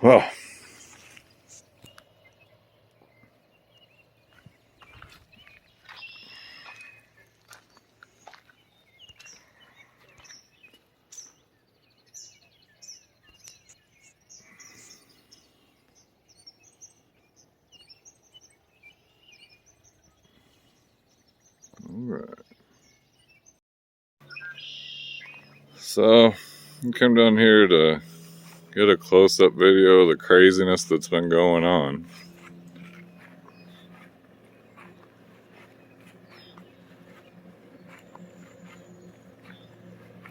Well, alright. So, I came down here to get a close-up video of the craziness that's been going on.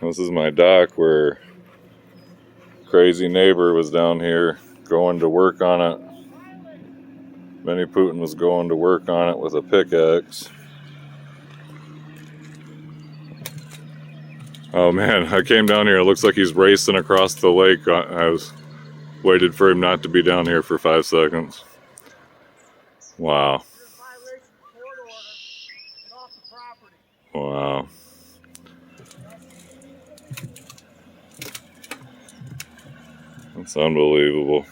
This is my dock where crazy neighbor was down here going to work on it. Benny Putin was going to work on it with a pickaxe. Oh man, I came down here. It looks like he's racing across the lake. I waited for him not to be down here for 5 seconds. Wow. Wow. That's unbelievable.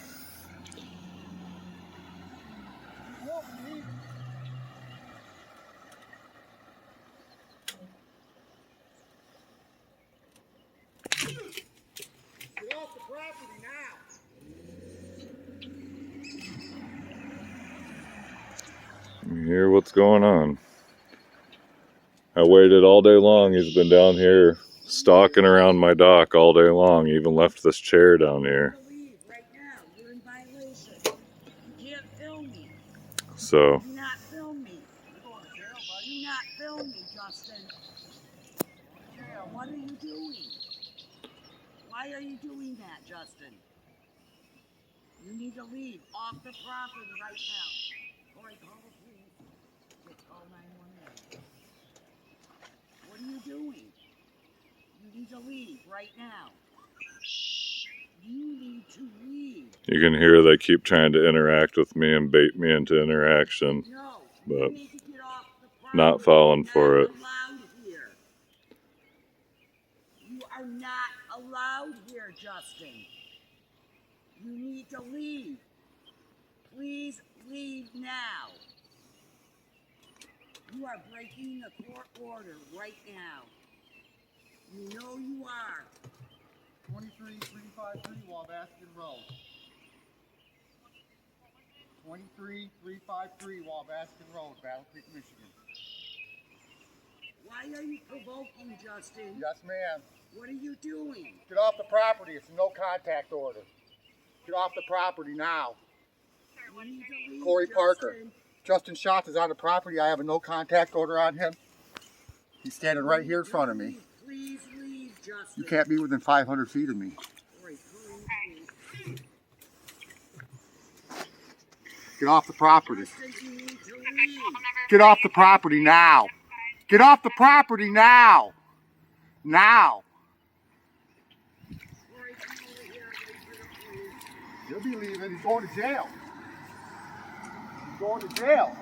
Get off the property now. You hear what's going on? I waited all day long. He's been down here stalking around my dock all day long. He even left this chair down here. Leave right now. You're in violation. You can't film me. So. Do not film me. You're going to jail, buddy. Do not film me, Justin. Jail. What are you doing? Why are you doing that, Justin? You need to leave off the property right now. Corey, call the police. Call 911. What are you doing? You need to leave right now. You need to leave. You can hear they keep trying to interact with me and bait me into interaction. No, but you need to get off the property. Not falling for it. Allowed here. You are not allowed here, Justin. You need to leave. Please leave now. You are breaking the court order right now. You know you are. 23353 Wabaskin Road. 23353 Wabaskin Road, Battle Creek, Michigan. Why are you provoking, Justin? Yes, ma'am. What are you doing? Get off the property. It's a no contact order. Get off the property now. You need to leave, Corey Justin. Parker. Justin Schatz is on the property. I have a no contact order on him. He's standing right here in front of me. Please leave, Justin. You can't be within 500 feet of me. Get off the property. Get off the property now. Get off the property now. Now. He'll be leaving. He's going to jail. He's going to jail.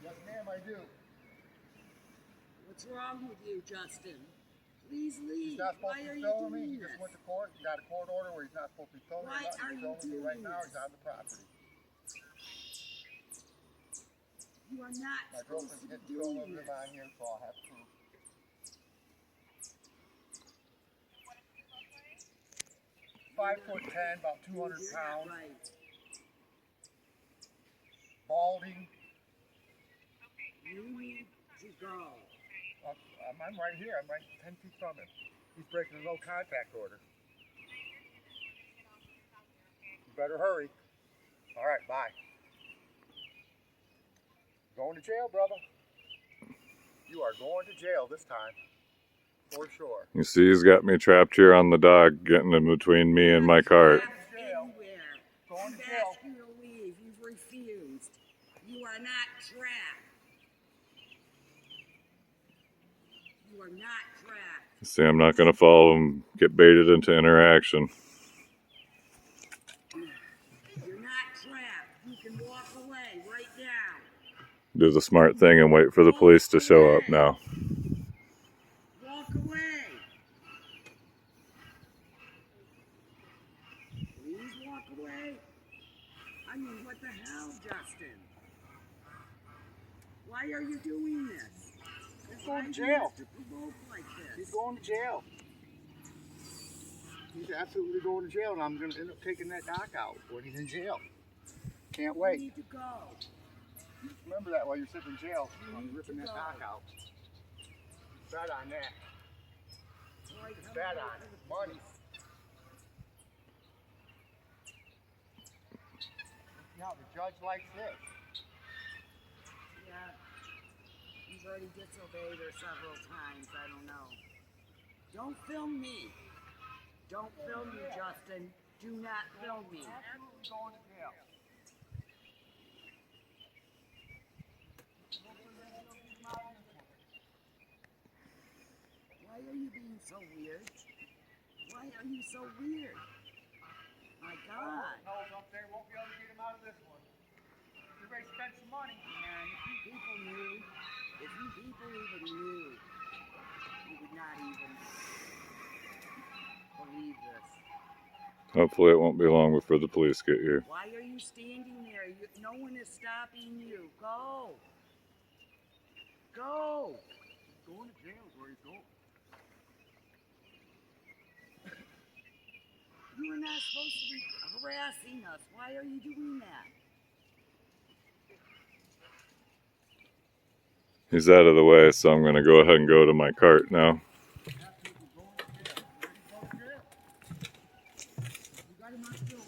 Yes, ma'am, I do. What's wrong with you, Justin? Please leave. He's not supposed Why to are be you filming me. doing He this? just went to court. He got a court order where he's not supposed to be filming. Why are you filming me doing right now. this? He's on the property. You are not My supposed girlfriend's to be getting so doing live this. on here, so I'll have proof. 5'10", about 200 pounds. Right. Balding. You need to go. I'm right here. I'm right 10 feet from him. He's breaking a no contact order. You better hurry. All right, bye. Going to jail, brother. You are going to jail this time. For sure. You see, he's got me trapped here on the dock, getting in between me and my cart. Going to I've jail. asked you to leave. You've refused. You are not trapped. You are not trapped. See, I'm not going to follow him, get baited into interaction. You're not trapped. You can walk away right now. do the smart thing and wait for the police to show up now. Walk away. Please walk away. I mean, what the hell, Justin? Why are you doing this? He's going to Why do you jail. have to provoke like this? He's going to jail. He's absolutely going to jail, and I'm going to end up taking that doc out when he's in jail. Can't You wait. need to go. Remember that while you're sitting in jail. You I'm need ripping to that go. doc out. Bet on that. Right, It's come bet over on to it. the Money. police. Now the judge likes this. Yeah. He's already disobeyed her several times. I don't know. Don't film me. Don't film me, Justin. Do not film me. Absolutely going to jail. Why are you being so weird? Why are you so weird? My God. No, up there won't be able to get him out of this one. Everybody spent some money. Man, if you people knew, if you people even knew, you would not even believe this. Hopefully it won't be long before the police get here. Why are you standing there? No one is stopping you. Go. Go. Going to jail is where he's going. You are not supposed to be harassing us. Why are you doing that? He's out of the way, so I'm going to go ahead and go to my cart now. Absolutely going to jail. Ready to go to jail. You got him on film.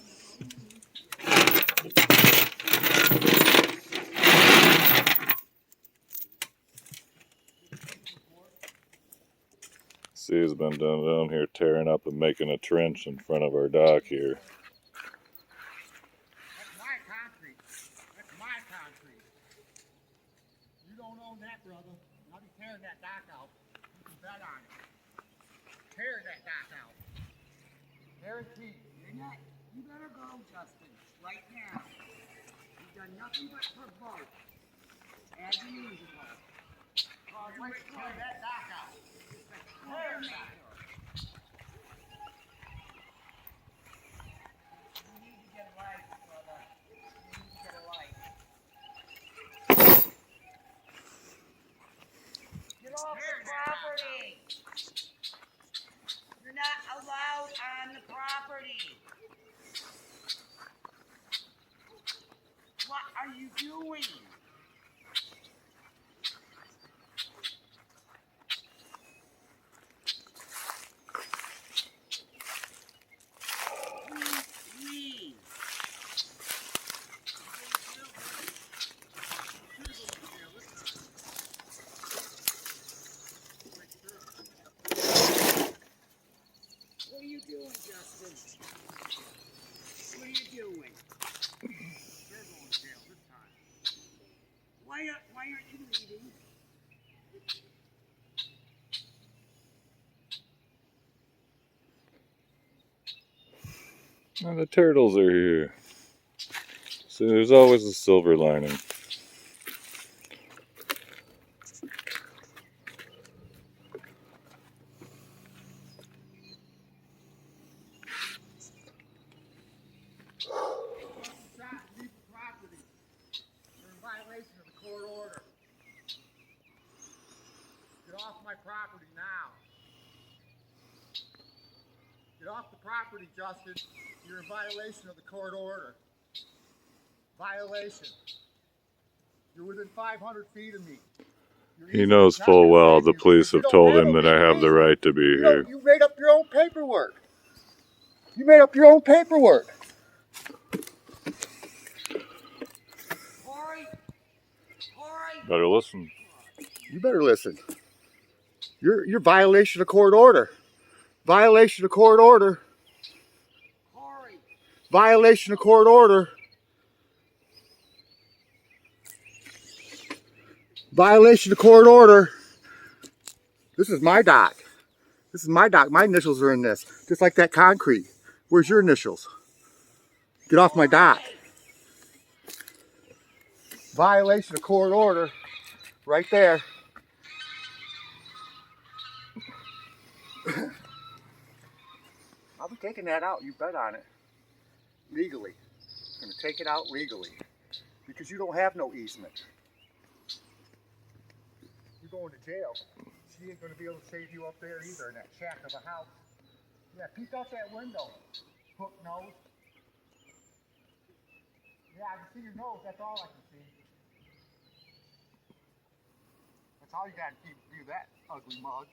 See, he's been down here tearing up and making a trench in front of our dock here. That's my concrete. That's my concrete. You don't own that, brother. I'll be tearing that dock out. You can bet on it. Tearing that dock out. Guaranteed. You better go, Justin, right now. You've done nothing but provoke, as usual. Oh, you wait to tear that dock out. Tear that. You need to get a life, brother. You need to get a life. Get off the property. You're not allowed on the property. What are you doing? Please. What are you doing, Justin? What are you doing? They're going to jail this time. Why aren't you leaving? And the turtles are here. See, there's always a silver lining. Shot and leave the property. You're in violation of the court order. Get off my property now. Get off the property, Justin. You're in violation of the court order. Violation. You're within 500 feet of me. He knows full well the police have told him that I have the right to be here. You made up your own paperwork. You made up your own paperwork. Corey! Better listen. You better listen. You're violation of court order. Violation of court order. Corey! Violation of court order. Violation of court order. This is my dock. This is my dock. My initials are in this. Just like that concrete. Where's your initials? Get off my dock. violation of court order right there. I'll be taking that out, you bet on it. Legally. I'm going to take it out legally. Because you don't have no easement. You're going to jail. She ain't going to be able to save you up there either in that shack of a house. Yeah, peek out that window. Hook nose. Yeah, I can see your nose. That's all I can see. That's all you got to keep view that ugly mug.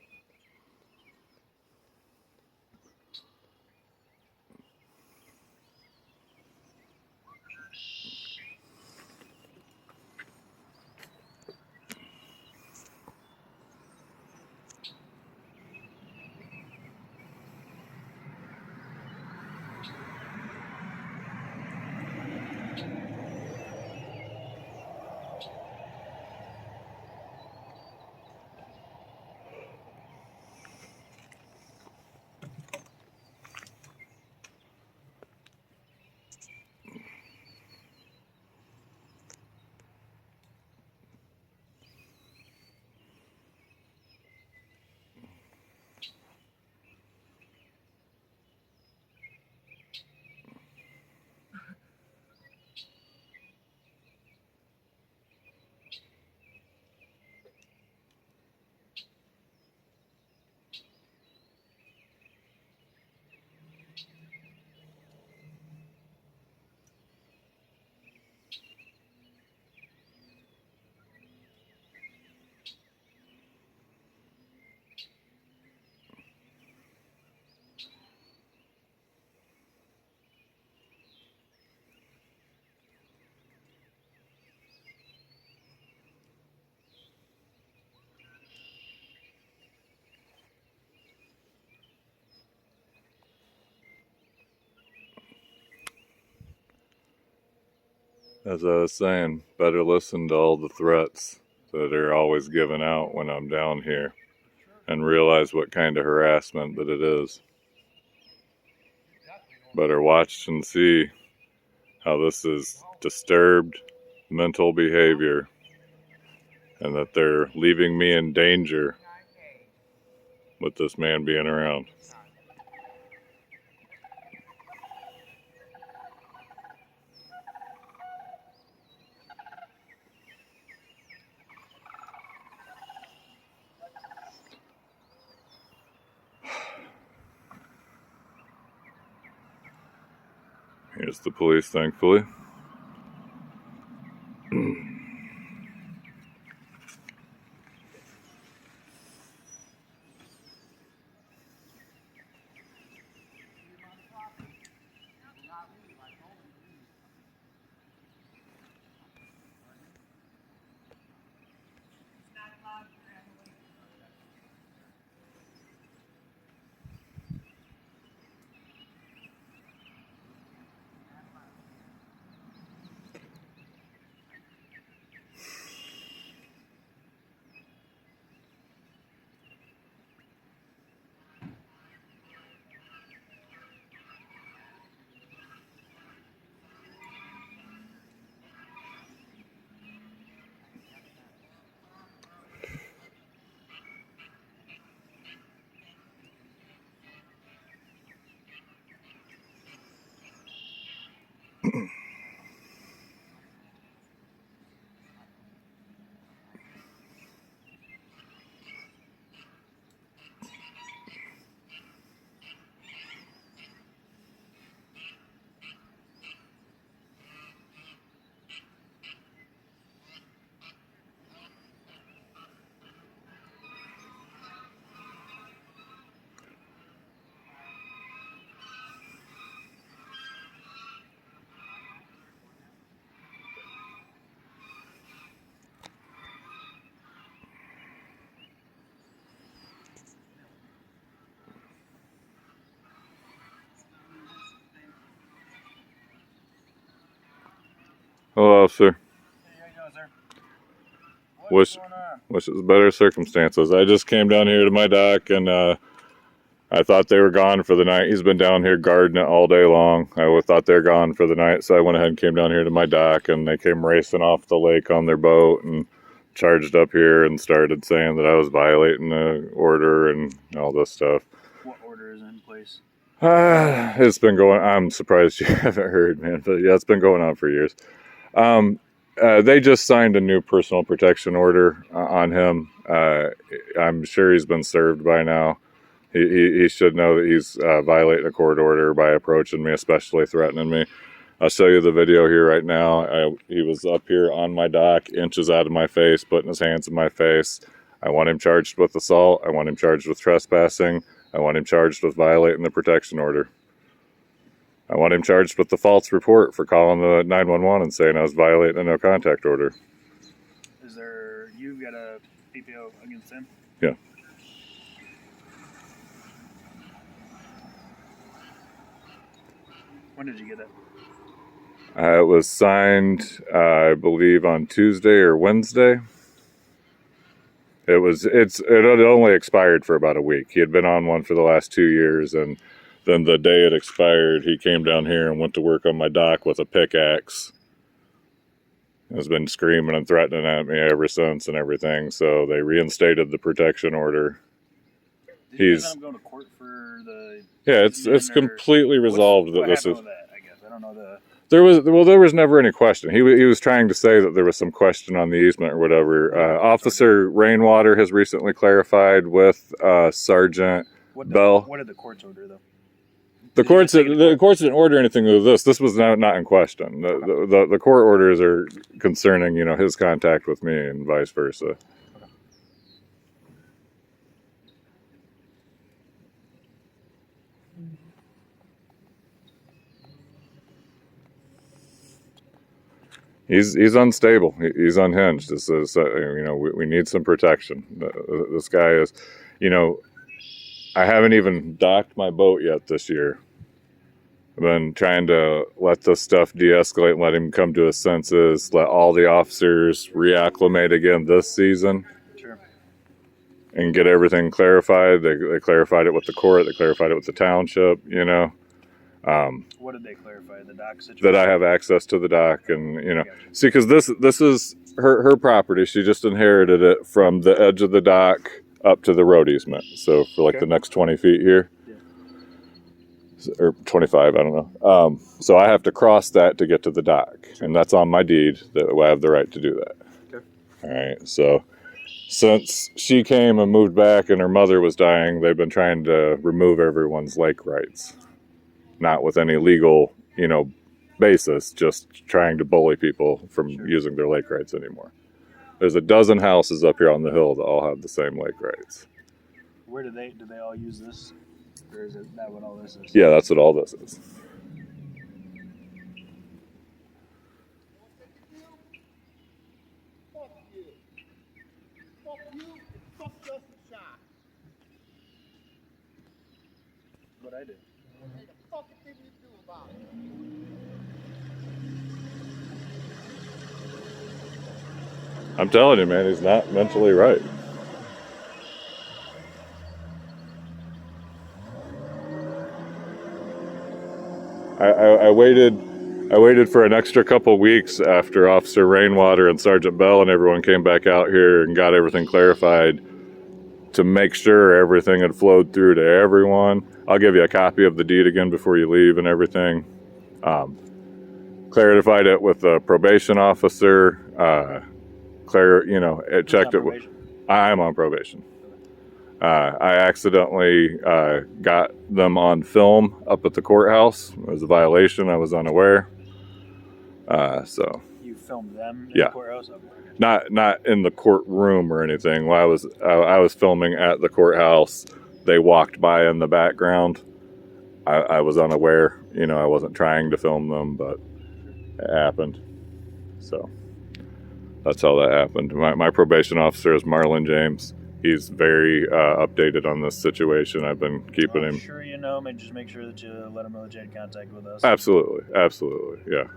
As I was saying, better listen to all the threats that are always given out when I'm down here and realize what kind of harassment that it is. Better watch and see how this is disturbed mental behavior and that they're leaving me in danger with this man being around. Here's the police, thankfully. Hello, officer. Hey, how you doing, sir? Wish it was better circumstances. I just came down here to my dock and I thought they were gone for the night. He's been down here guarding it all day long. I thought they were gone for the night, so I went ahead and came down here to my dock, and they came racing off the lake on their boat and charged up here and started saying that I was violating the order and all this stuff. What order is in place? It's been going. I'm surprised you haven't heard, man. But yeah, it's been going on for years. They just signed a new personal protection order on him. I'm sure he's been served by now. He should know that he's violating a court order by approaching me, especially threatening me. I'll show you the video here right now. He was up here on my dock, inches out of my face, putting his hands in my face. I want him charged with assault. I want him charged with trespassing. I want him charged with violating the protection order. I want him charged with the false report for calling the 911 and saying I was violating a no contact order. Is there, you've got a PPO against him? Yeah. When did you get it? It was signed, I believe, on Tuesday or Wednesday. It had only expired for about a week. He had been on one for the last 2 years, and then the day it expired, he came down here and went to work on my dock with a pickaxe. Has been screaming and threatening at me ever since and everything. So they reinstated the protection order. Did you end up going to court for the? Yeah, it's completely resolved that this is. With that, I guess I don't know the. There was never any question. He was trying to say that there was some question on the easement or whatever. Officer Rainwater has recently clarified with Sergeant Bell. What did the courts order though? The courts didn't order anything with this. This was not in question. The court orders are concerning, his contact with me and vice versa. He's unstable. He's unhinged. This is, we need some protection. This guy is, I haven't even docked my boat yet this year. I've been trying to let this stuff de-escalate, let him come to his senses, let all the officers reacclimate again this season. Sure. And get everything clarified. They clarified it with the court. They clarified it with the township, What did they clarify? The dock situation? That I have access to the dock and, See, because this is her property. She just inherited it from the edge of the dock up to the road easement. So for the next 20 feet here. Or 25, I don't know. So I have to cross that to get to the dock, and that's on my deed that I have the right to do that. Okay. All right. So since she came and moved back and her mother was dying, they've been trying to remove everyone's lake rights, not with any legal, basis, just trying to bully people from using their lake rights anymore. There's a dozen houses up here on the hill that all have the same lake rights. Where do they all use this? Or is that what all this is? Yeah, that's what all this is. Fuck you. Fuck you. Fuck Justin Shaw. What I did. What the fuck did you do about it? I'm telling you, man, he's not mentally right. I waited for an extra couple weeks after Officer Rainwater and Sergeant Bell and everyone came back out here and got everything clarified to make sure everything had flowed through to everyone. I'll give you a copy of the deed again before you leave and everything. Clarified it with the probation officer. It checked it. I'm on probation. I accidentally got them on film up at the courthouse. It was a violation. I was unaware. So you filmed them in the courthouse? Not in the courtroom or anything. While I was filming at the courthouse, they walked by in the background. I was unaware. I wasn't trying to film them, but it happened. So that's how that happened. My probation officer is Marlon James. He's very updated on this situation. I've been keeping him. Sure, and just make sure that you let him know that you had contact with us. Absolutely, yeah.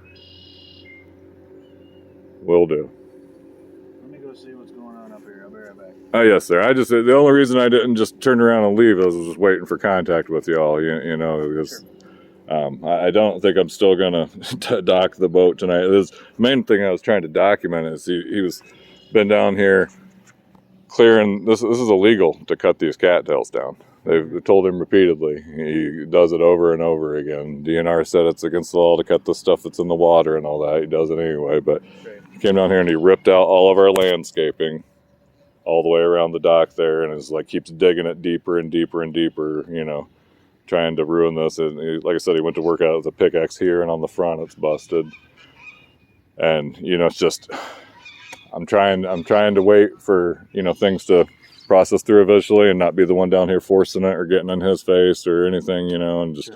Will do. Let me go go see what's going on up here. I'll be right back. Oh, yes, sir. The only reason I didn't just turn around and leave is I was just waiting for contact with y'all, you know, because I don't think I'm still going to dock the boat tonight. The main thing I was trying to document is he was been down here clearing. This is illegal to cut these cattails down. They've told him repeatedly. He does it over and over again. DNR said it's against the law to cut the stuff that's in the water and all that. He does it anyway, but he came down here and he ripped out all of our landscaping all the way around the dock there, and is like keeps digging it deeper and deeper and deeper, you know, trying to ruin this. And like I said, he went to work out with a pickaxe here, and on the front it's busted. And you know, it's just I'm trying to wait for, you know, things to process through eventually and not be the one down here forcing it or getting in his face or anything, you know, and just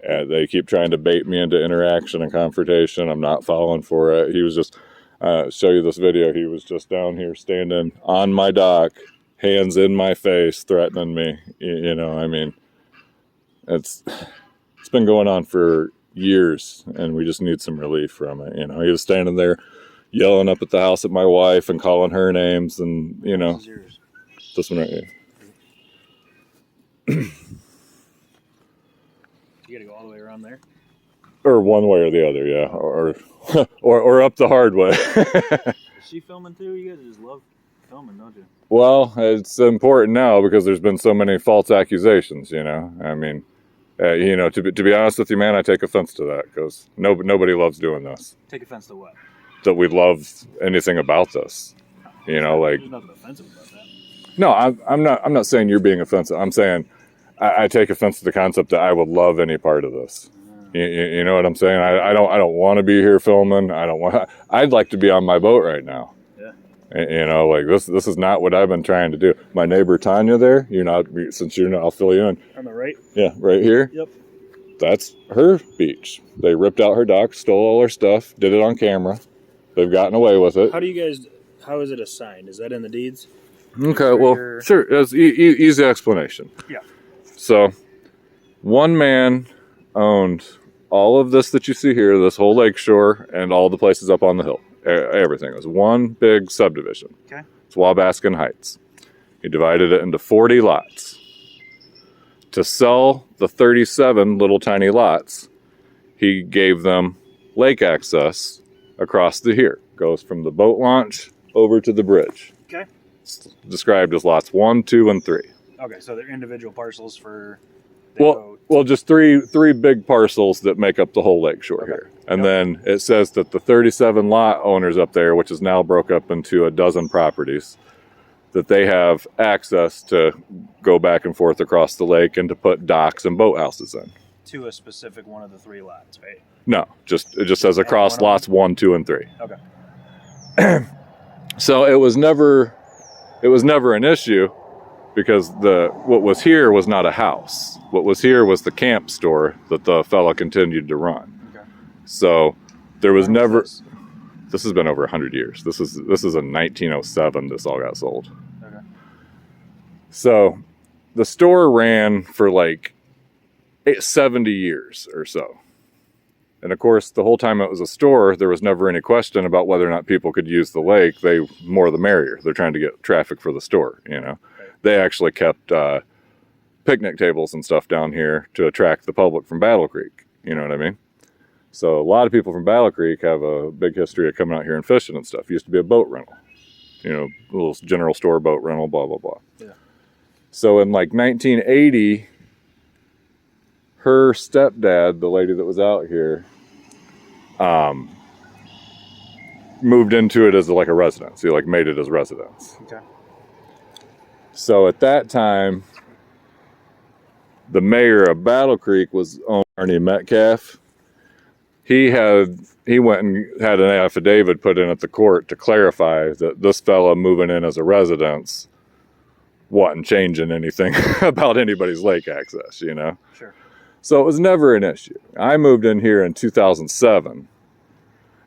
they keep trying to bait me into interaction and confrontation. I'm not falling for it. He was just show you this video. He was just down here standing on my dock, hands in my face, threatening me. You know, I mean, it's been going on for years, and we just need some relief from it. You know, he was standing there yelling up at the house at my wife and calling her names, and you know, this one right here. You gotta go all the way around there? Or one way or the other, yeah. Or up the hard way. Is she filming too? You guys just love filming, don't you? Well, it's important now because there's been so many false accusations, you know. I mean, you know, to be honest with you, man, I take offense to that because nobody loves doing this. Take offense to what? That we love anything about this. You know, like... There's nothing offensive about that. No, I'm not saying you're being offensive. I'm saying I take offense to the concept that I would love any part of this. You know what I'm saying? I don't want to be here filming. I'd like to be on my boat right now. Yeah. You know, like this is not what I've been trying to do. My neighbor Tanya there, since you're not, I'll fill you in. On the right? Yeah, right here. Yep. That's her beach. They ripped out her dock, stole all her stuff, did it on camera. They've gotten away with it. How is it assigned? Is that in the deeds? Okay, well, sure. That's easy explanation. Yeah. So, one man owned all of this that you see here, this whole lakeshore, and all the places up on the hill. Everything. It was one big subdivision. Okay. It's Wabaskin Heights. He divided it into 40 lots. To sell the 37 little tiny lots, he gave them lake access across here. Goes from the boat launch over to the bridge. Okay. It's described as lots 1, 2, and 3. Okay, so they're individual parcels for well, just three big parcels that make up the whole lakeshore here. And then it says that the 37 lot owners up there, which is now broke up into a dozen properties, that they have access to go back and forth across the lake and to put docks and boathouses in. To a specific one of the 3 lots, right? No, it just says across lots 1, 2, and 3. Okay. So it was never an issue because what was here was not a house. What was here was the camp store that the fella continued to run. Okay. So there was never. This has been over 100 years. This is in 1907. This all got sold. Okay. So the store ran for like 70 years or so. And of course, the whole time it was a store, there was never any question about whether or not people could use the lake. They more the merrier. They're trying to get traffic for the store, you know. Right. They actually kept picnic tables and stuff down here to attract the public from Battle Creek. You know what I mean? So a lot of people from Battle Creek have a big history of coming out here and fishing and stuff. It used to be a boat rental. You know, a little general store boat rental, blah, blah, blah. Yeah. So in like 1980, her stepdad, the lady that was out here, moved into it as like a residence. He like made it as residence. Okay. So at that time, the mayor of Battle Creek was Arnie Metcalf. He went and had an affidavit put in at the court to clarify that this fella moving in as a residence wasn't changing anything about anybody's lake access, you know? Sure. So it was never an issue. I moved in here in 2007,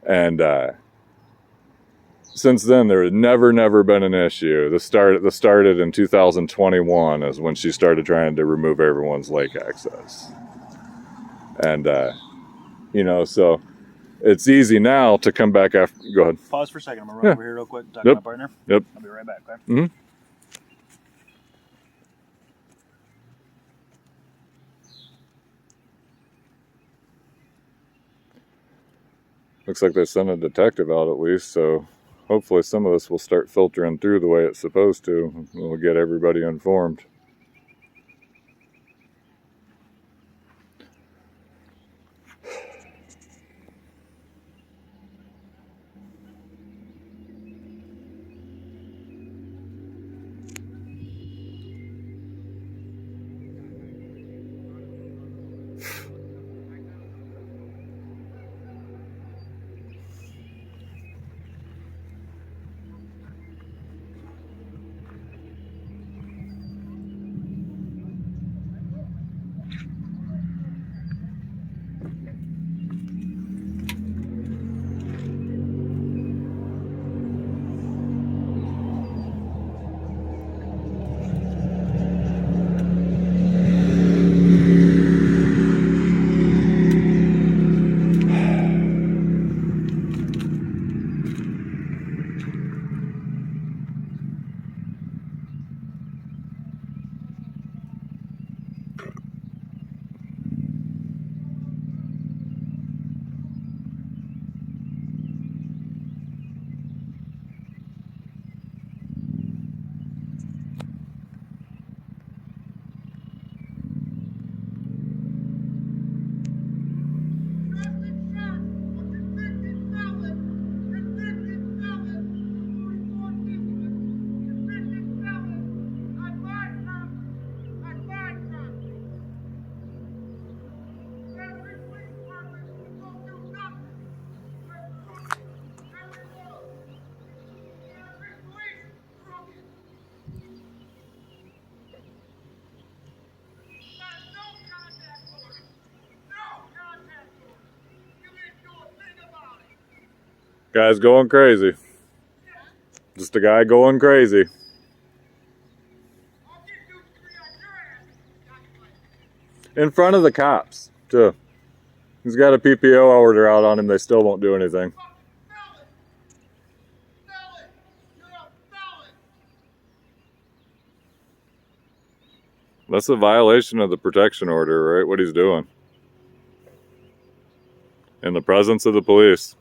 and since then there had never been an issue. This started in 2021 is when she started trying to remove everyone's lake access. And you know, so it's easy now to come back after. Go ahead. Pause for a second. I'm going to run over here real quick, talk to Yep. my partner. Yep. I'll be right back, okay? Mm-hmm. Looks like they sent a detective out at least, so hopefully some of this will start filtering through the way it's supposed to. We'll get everybody informed. Guy's going crazy. Just a guy going crazy. In front of the cops, too. He's got a PPO order out on him. They still won't do anything. That's a violation of the protection order, right? What he's doing. In the presence of the police.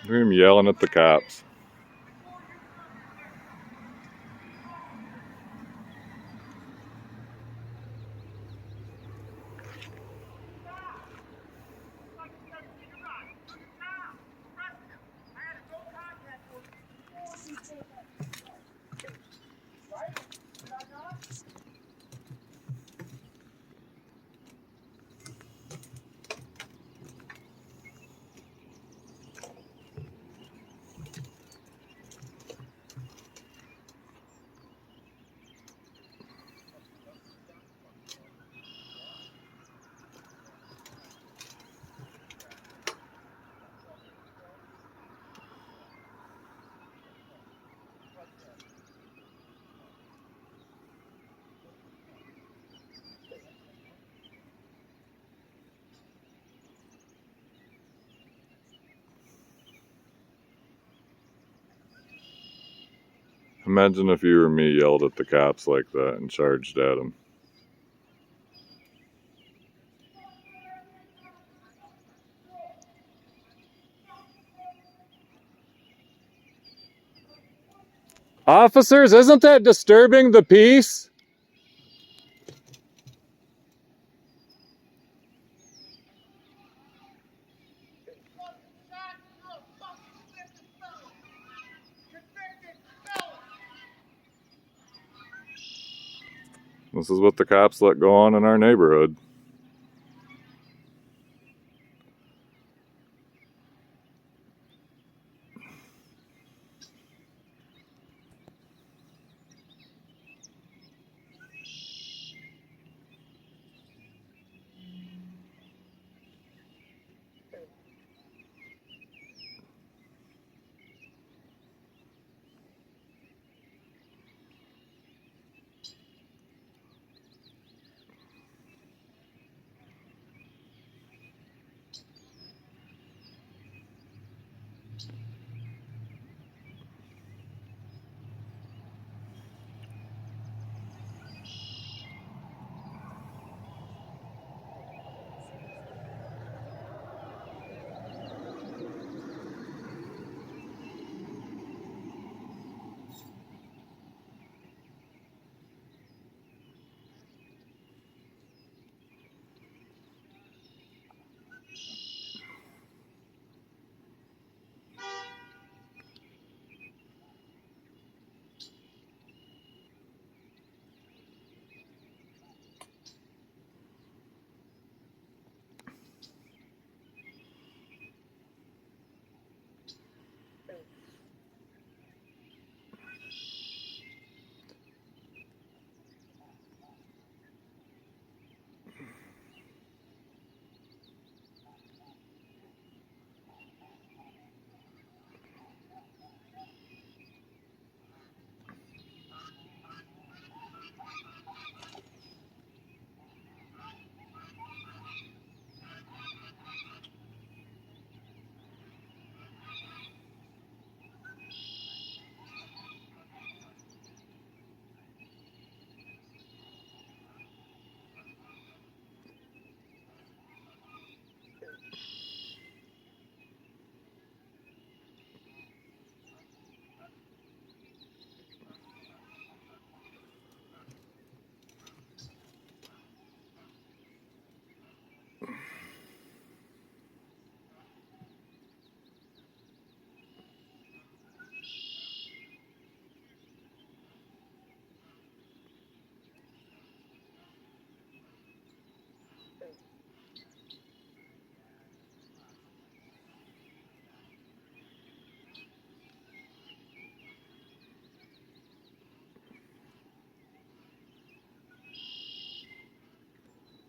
Hear him yelling at the cops. Imagine if you or me yelled at the cops like that and charged at them. Officers, isn't that disturbing the peace? This is what the cops let go on in our neighborhood.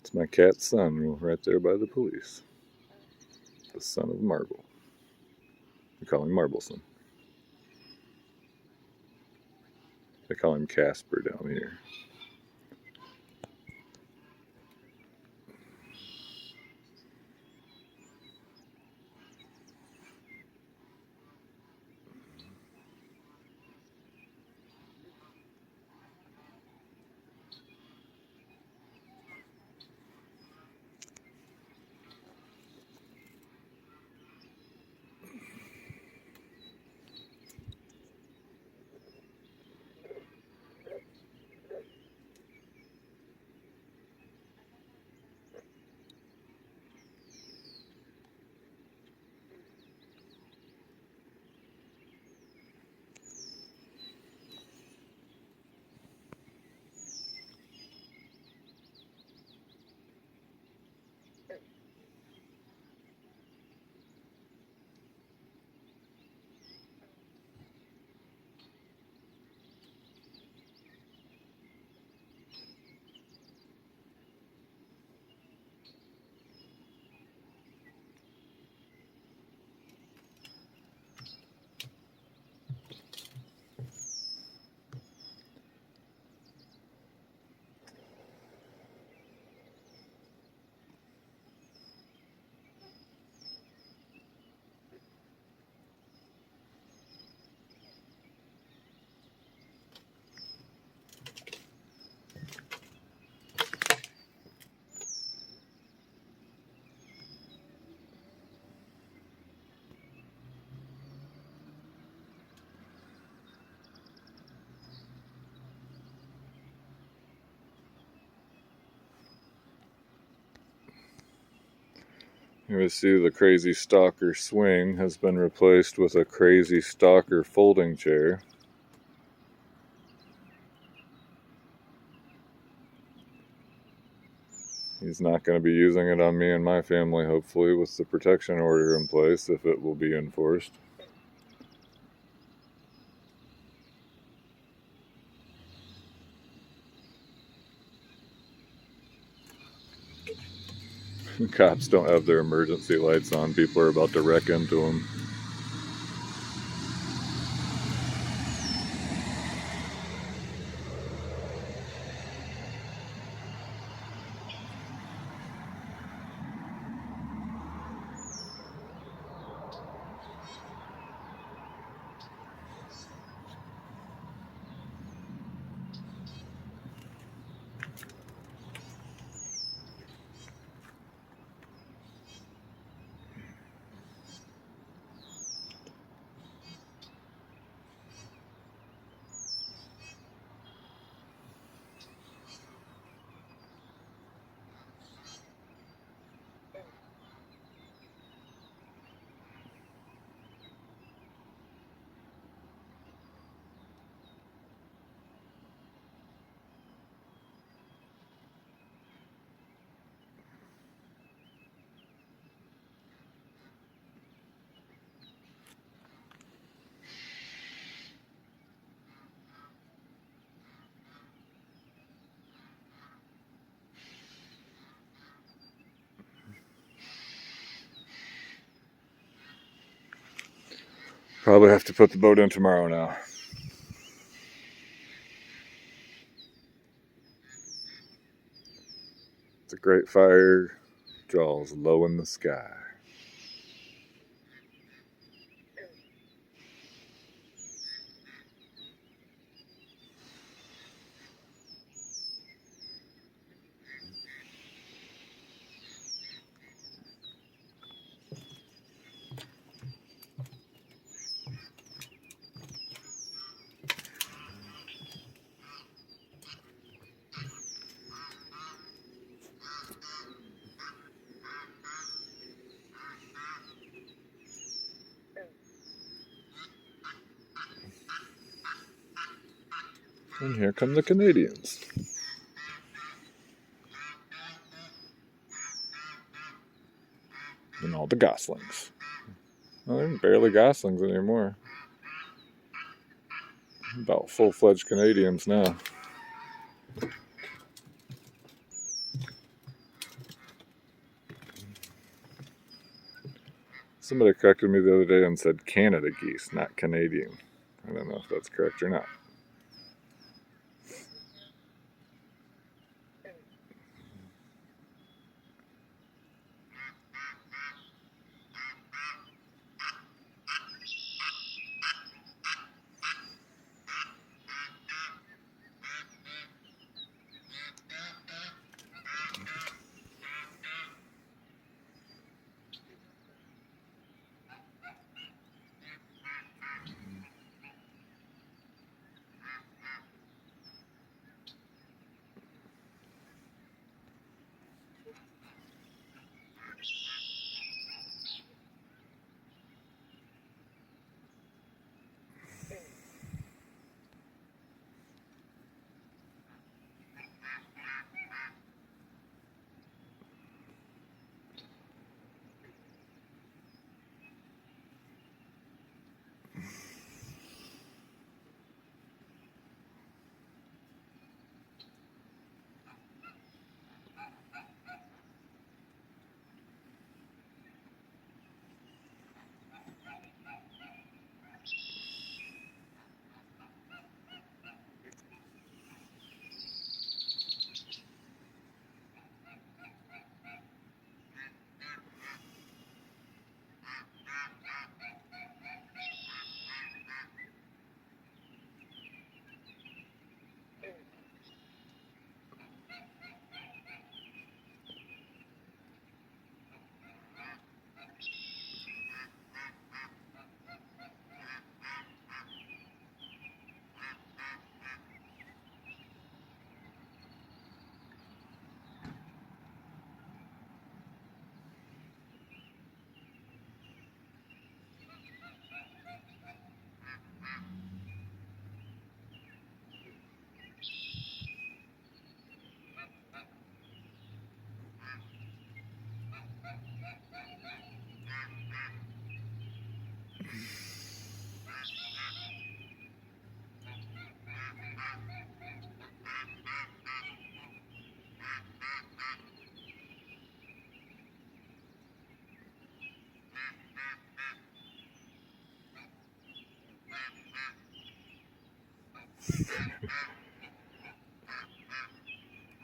It's my cat's son right there by the police. The son of Marble. We call him Marbleson. They call him Casper down here. Here we see the crazy stalker swing has been replaced with a crazy stalker folding chair. He's not going to be using it on me and my family, hopefully, with the protection order in place, if it will be enforced. Cops don't have their emergency lights on. People are about to wreck into them. Probably have to put the boat in tomorrow now. It's a great fire, jaws low in the sky. And here come the Canadians. And all the goslings. Well, they're barely goslings anymore. About full-fledged Canadians now. Somebody corrected me the other day and said Canada geese, not Canadian. I don't know if that's correct or not.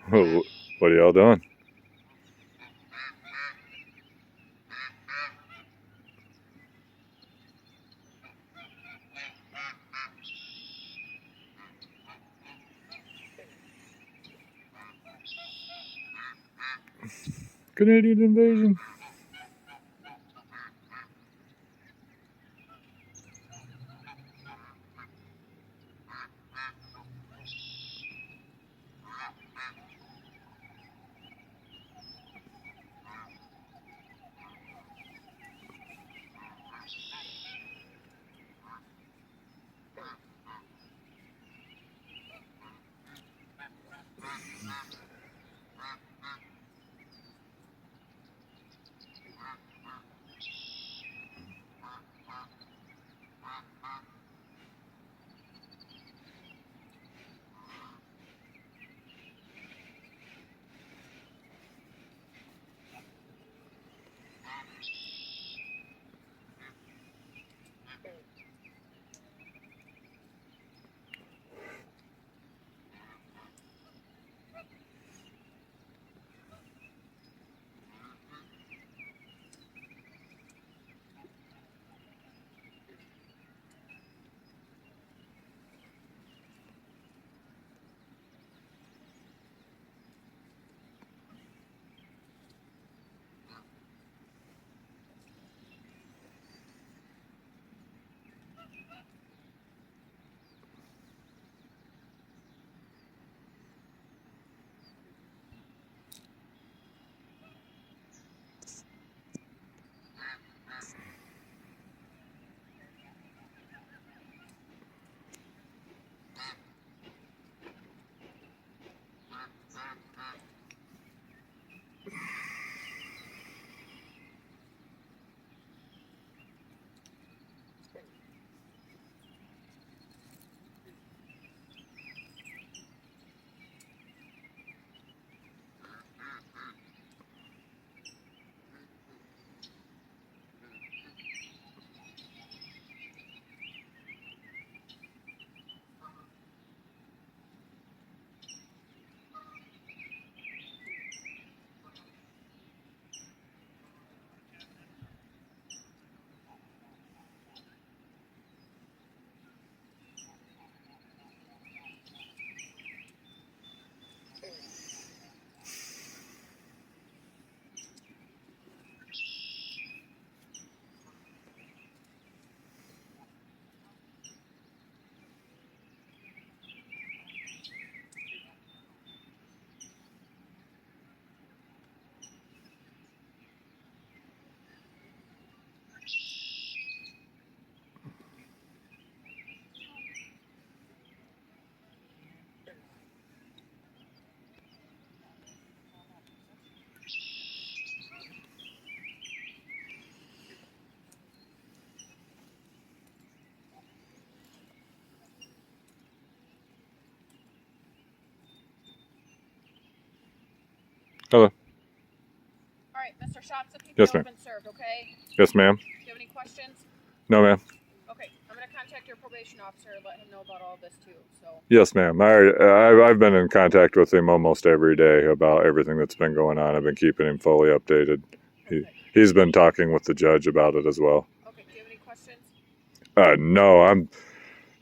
What are y'all doing? Canadian invasion. Hello. All right, Mr. Shops, the PPO Yes, has ma'am. been served, okay? Yes, ma'am. Do you have any questions? No, ma'am. Okay, I'm going to contact your probation officer and let him know about all this too, so. Yes, ma'am. I've been in contact with him almost every day about everything that's been going on. I've been keeping him fully updated. He's been talking with the judge about it as well. Okay, do you have any questions? No, I'm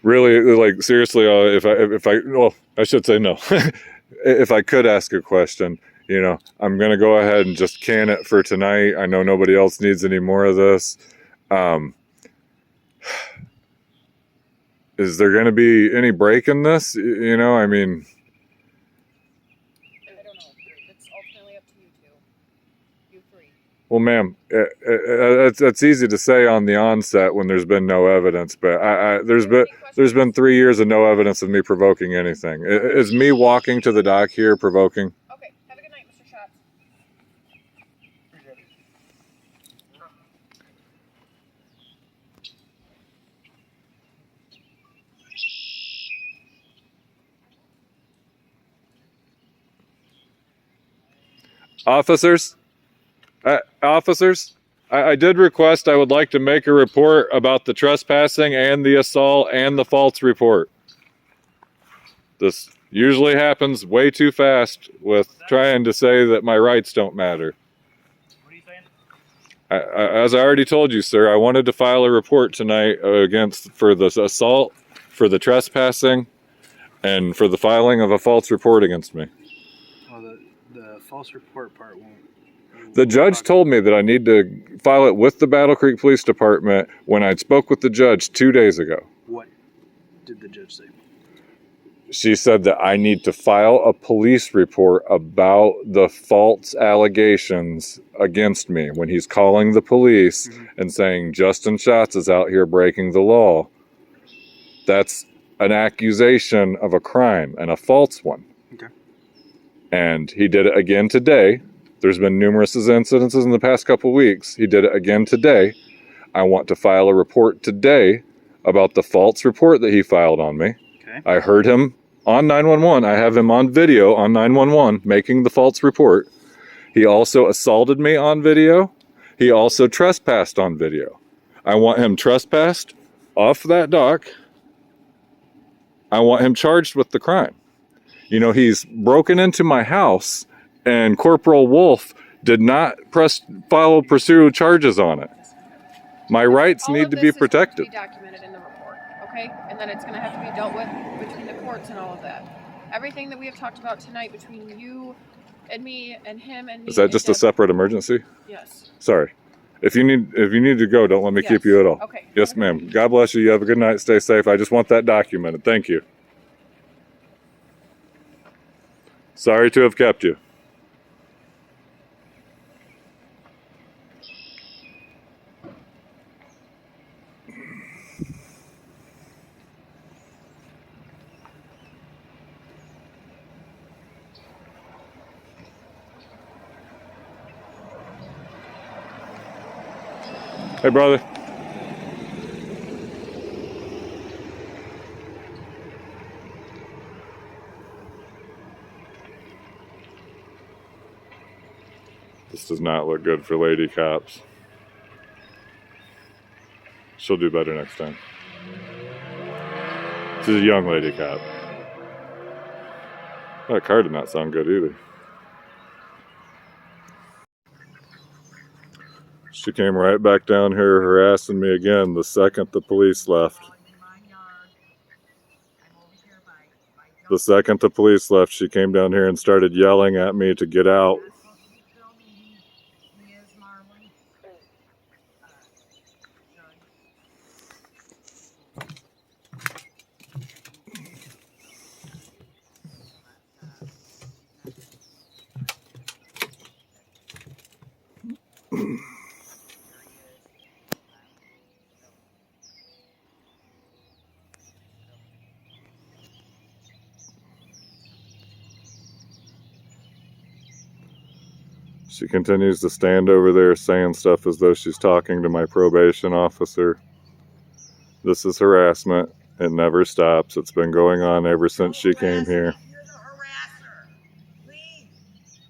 really, like, seriously, well, I should say no. If I could ask a question, I'm going to go ahead and just can it for tonight. I know nobody else needs any more of this. Is there going to be any break in this? I mean, I don't know. It's ultimately up to you two. You three. well, ma'am, that's easy to say on the onset when there's been no evidence, but there's been 3 years of no evidence of me provoking anything. Is me walking to the dock here provoking? Okay, have a good night, Mr. Shops. Officers, I did request I would like to make a report about the trespassing and the assault and the false report. Usually happens way too fast with trying to say that my rights don't matter. What are you saying? As I already told you, sir, I wanted to file a report tonight for the assault, for the trespassing, and for the filing of a false report against me. Well, the false report part won't. The judge told me that I need to file it with the Battle Creek Police Department when I spoke with the judge 2 days ago. What did the judge say? She said that I need to file a police report about the false allegations against me when he's calling the police and saying Justin Schatz is out here breaking the law. That's an accusation of a crime and a false one. Okay. And he did it again today. There's been numerous incidences in the past couple of weeks. He did it again today. I want to file a report today about the false report that he filed on me. Okay. I heard him on 911. I have him on video on 911 making the false report. He also assaulted me on video. He also trespassed on video. I want him trespassed off that dock. I want him charged with the crime. You know, he's broken into my house and Corporal Wolf did not pursue charges on it. My rights need to be protected. All of this is going to be documented in the report, okay? And then it's going to have to be dealt with between the courts and all of that. Everything that we have talked about tonight between you and me and him and me. Is that just a separate emergency? Yes. Sorry. If you need to go, don't let me keep you at all. Okay. Yes, ma'am. God bless you. You have a good night. Stay safe. I just want that documented. Thank you. Sorry to have kept you. Hey, brother. This does not look good for lady cops. She'll do better next time. This is a young lady cop. That car did not sound good either. She came right back down here harassing me again the second the police left. The second the police left, she came down here and started yelling at me to get out. She continues to stand over there saying stuff as though she's talking to my probation officer. This is harassment. It never stops. It's been going on ever since she came here. You're the harasser. Leave.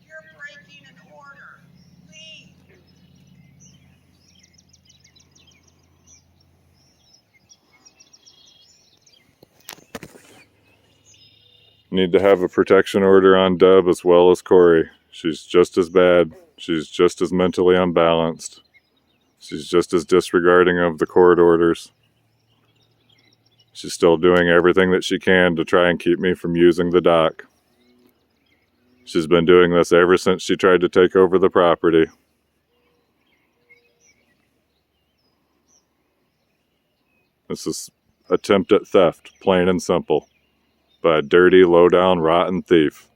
You're breaking an order. Leave. Need to have a protection order on Deb as well as Corey. She's just as bad. She's just as mentally unbalanced. She's just as disregarding of the court orders. She's still doing everything that she can to try and keep me from using the dock. She's been doing this ever since she tried to take over the property. This is attempt at theft, plain and simple, by a dirty, low-down, rotten thief.